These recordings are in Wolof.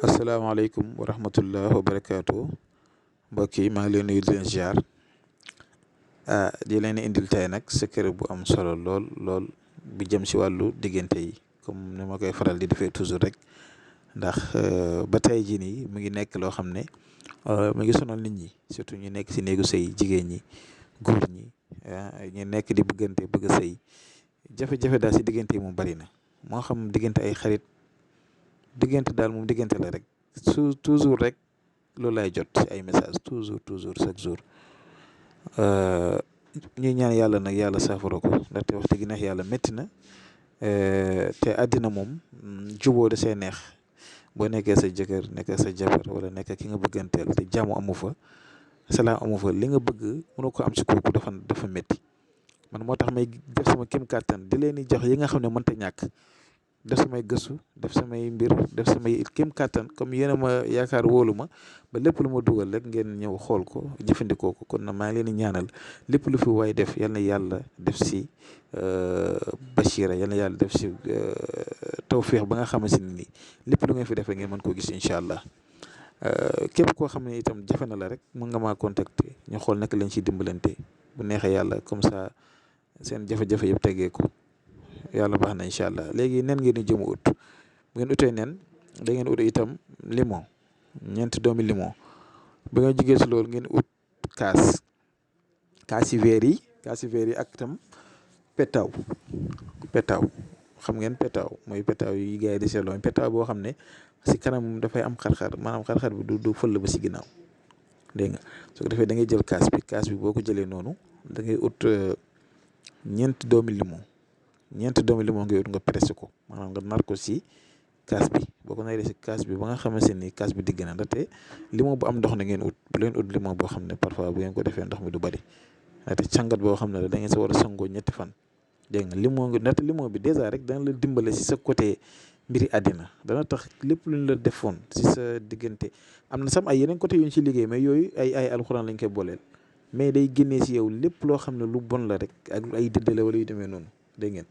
asalaamaaleykum wa rahmatullah wa barakaatu mbokk yi maa ngi leen nuyu di leen ziar di leen indil tey nag secret bu am solo lool bi jëm si wàllu diggante yi comme ni ma koy faral di defee toujours rek ndax ba tey jii nii mu ngi nekk loo xam ne mu ngi sonal nit ñi surtout ñu nekk si néegu sëy jigéen ñi góor ñi ñu nekk di bëggante bëgg a sëy jafe-jafe daal si diggante yi moom bari na moo xam diggante ay xarit. diggante daal moom diggante la rek toujours rek loolu lay jot ci ay message toujours chaque jour ñuy ñaan yàlla nag yàlla saafara ko ndaxte wax dëgg neex yàlla métti na te àddina moom juboo da see neex boo nekkee sa jëkkër nekkee sa jabar wala nekk ki nga bëgganteel te jàmm amu fa salaam amu fa li nga bëgg mënu ko am ci kooku dafa métti man moo tax may def sama kéem kàttan di leen di jox yi nga xam ne mënta ñàkk def samay gëstu def samay mbir def samay kéem kàttan comme yéen a ma yaakaar wóolu ma ba lépp lu ma dugal rek ngeen ñëw xool ko jëfandikoo ko kon na maa ngi leen di ñaanal lépp lu fi waay def yal na yàlla def si bachira yal na yàlla def si tawfiix ba nga xamante ne nii lépp lu ngeen fi def rek ngeen mën koo gis incha allah képp koo xam ne itam jafe na la rek mën nga maa contacter ñu xool naka lañ ciy dimbalante bu neexee yàlla comme ça seen jafe-jafe yëpp teggee ko. yàlla baax na incha allah léegi nen ngeen di jëm ut bu ngeen utee nen da ngeen ut itam limon 4 doomi limon ba nga jigee si loolu ngeen ut kaasi verre yi ak itam petaaw xam ngeen petaaw mooy petaaw yi gars yi di seetloo petaaw boo xam ne si kanam dafay am xar-xar maanaam xar-xar bi du fël ba si ginnaaw dégg nga su ko defee da ngay jël kaas bi boo ko jëlee noonu da ngay ut 4 doomi limon. 4 doomi limon nga ut nga pressé ko maanaam nga nar ko si kaas bi boo ko naree si kaas bi ba nga xamante ni kaas bi digg na ndaxte limon bu am ndox na ngeen ut bu leen ut limon boo xam ne parfois bu ngeen ko defee ndox mi du bëri ndaxte càngat boo xam ne la da ngeen sa war a sangoo 2 fan dégg nga ndaxte limon bi dèjà rek dana la dimbale si sa côté mbiri àddina dana tax lépp lu ñu la defoon si sa diggante am na sam ay yeneen côté yu ñu ci liggéey mais yooyu ay alxuraan lañ koy booleel mais day génnee si yow lépp loo xam ne lu bon la rek ak ay dëddale wala yu demee noonu. dégg ngeen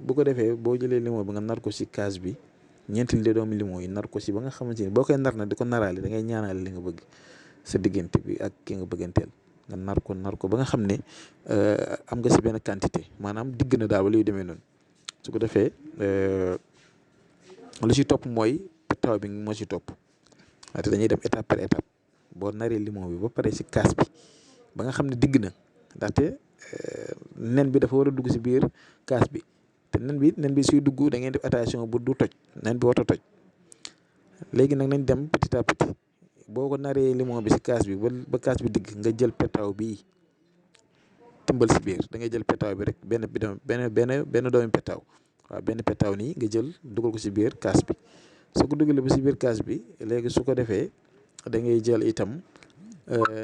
bu ko defee boo jëlee limon bi nga nar ko si kaas bi 4 doomi limon yi nar ko si ba nga xamante ni boo koy nar na di ko naraale da ngay ñaanale li nga bëgg sa diggante bi ak ki nga bëgganteel nga nar ko ba nga xam ne am nga si benn quantité maanaam digg na daal wala yu demee noonu su ko defee lu si topp mooy taw bi moo si topp te dañuy dem étape par étape boo naree limon bi ba pare si kaas bi ba nga xam ne digg na ndaxte nen bi dafa war a dugg si biir kaas bi te nen bi suy dugg da ngeen def attention bu du toj nen bi warut a toj léegi nag nañ dem petit à petit boo ko naree limon bi si kaas bi ba kaas bi digg nga jël petaaw bi timbal si biir da ngay jël petaaw bi rek benn doomi petaaw waaw benn petaaw nii nga jël dugal ko si biir kaas bi soo ko dugalee ba si biir kaas bi léegi su ko defee da ngay jël itam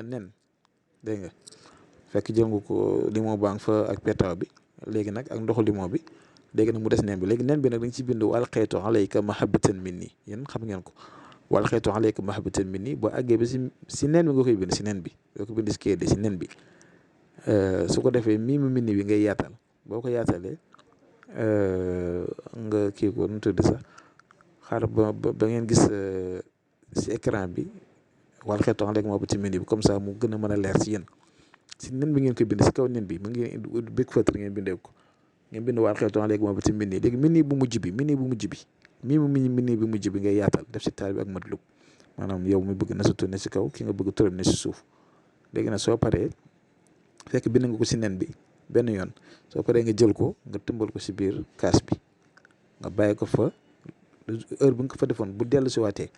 nen dégg nga. fekk jël nga ko limon baa ngi fa ak petaaw bi léegi nag ak ndoxu limon bi léegi nag mu des nen bi léegi nen bi nag dañ ci bind wal xeetu alayka mahabbatan minni yéen xam ngeen ko wal xeetu alayka mahabbatan minni boo àggee ba si nen bi nga koy bind si nen bi boo ko bind si kayit si nen bi su ko defee miimu minni bi ngay yaatal boo ko yaatalee nga kii ko nu tudd sax xaar ba ngeen gis si écran bi wal xeetu alayka mahabbatan minni bi comme ça mu gën a mën a leer si yéen. si nen bi ngeen koy bind si kaw nen bi mu ngeen bëgg fëtër ngeen bindee ko ngeen bind waal xeetu léegi moom ci mbind léegi mbind bu mujj bi ngay yaatal def si taal bi ak matlub maanaam yow mi bëgg nasatu ne si kaw ki nga bëgg turam ne si suuf léegi nag soo paree fekk bind nga ko si nen bi benn yoon soo paree nga jël ko nga tëmbal ko si biir kaas bi nga bàyyi ko fa heure bu nga ko fa defoon bu dellu si waatee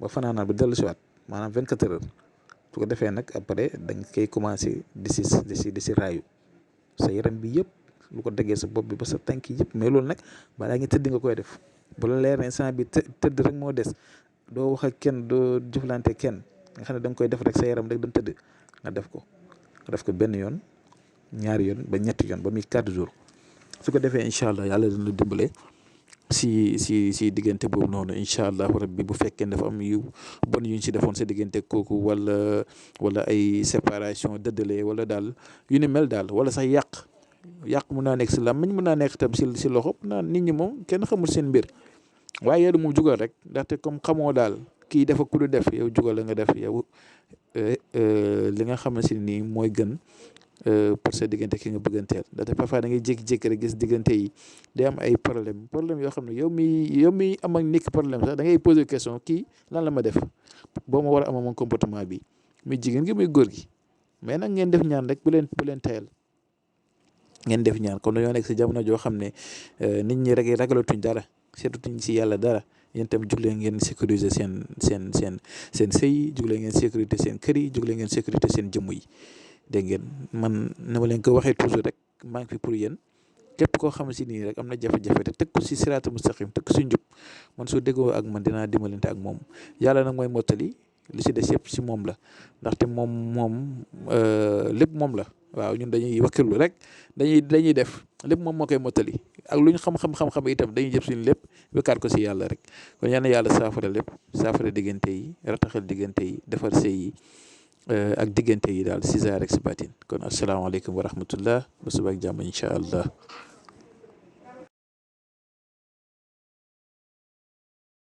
ba fanaanaan bu dellu si waat maanaam 24 heures su ko defee nag après da nga koy commencé di si raayu sa yaram bi yëpp lu ko déggee sa bopp bi ba sa tànk yëpp mais loolu nag balaa nga tëdd nga koy def bu la leer ne instant bi tëdd rek moo des doo wax ak kenn doo jëflante kenn nga xam ne da nga koy def rek sa yaram rek dem tëdd nga def ko benn yoon 2 yoon ba 3 yoon ba muy 4 jours su ko defee incha allah yàlla dina la dimbale si diggante boobu noonu incha allahu rabbi bu fekkee dafa am yu bon yuñ si defoon sa diggante kooku wala ay séparation dëddale wala daal yu ni mel daal wala sax yàq mun naa nekk si làmmiñ mun naa nekk tam si loxo nit ñi moom kenn xamul seen mbir waaye yow moom jugal rek ndaxte comme xamoo daal kii def ak ku du def yow jugal la nga def yow li nga xam ne si nii mooy gën pour sa diggante ki nga bëgganteel ndaxte parfois da ngay jékki-jékki rek gis diggante yi day am ay problème yoo xam ne yow mi am ak nit problème sax da ngay poser question kii lan la ma def boo ma war a am moom comportement bi muy jigéen gi muy góor gi mais nag ngeen def ñaan rek bu leen tayal ngeen def ñaan kon dañoo nekk si jamono joo xam ne nit ñi rek ragalatuñ dara seetutuñ si yàlla dara yéen tam jug leen ngeen sécuriser seen sëy jug leen ngeen sécurité seen kër yi jug leen ngeen sécurité seen jëmm yi dégg ngeen man na ma leen ko waxee toujours rek maa ngi fi pour yéen képp koo xam si nii rek am na jafe-jafe te teg ko si siraatu mustaqim teg ko si njub man soo déggoo ak man dinaa dimbalante ak moom yàlla nag mooy mottali li si des yëpp si moom la ndaxte moom lépp moom la waaw ñun dañuy wakkirlu rek dañuy def lépp moom moo koy mottali ak lu ñu xam-xam itam dañuy jëf suñu lépp wekkaat ko si yàlla rek kon yal na yàlla saafara lépp saafara diggante yi rataxal diggante yi defar sëy yi ak diggante yi daal si zaahir rek si baatin kon asalaamaaleykum wa rahmatullah ba suba ak jàmm incha allah.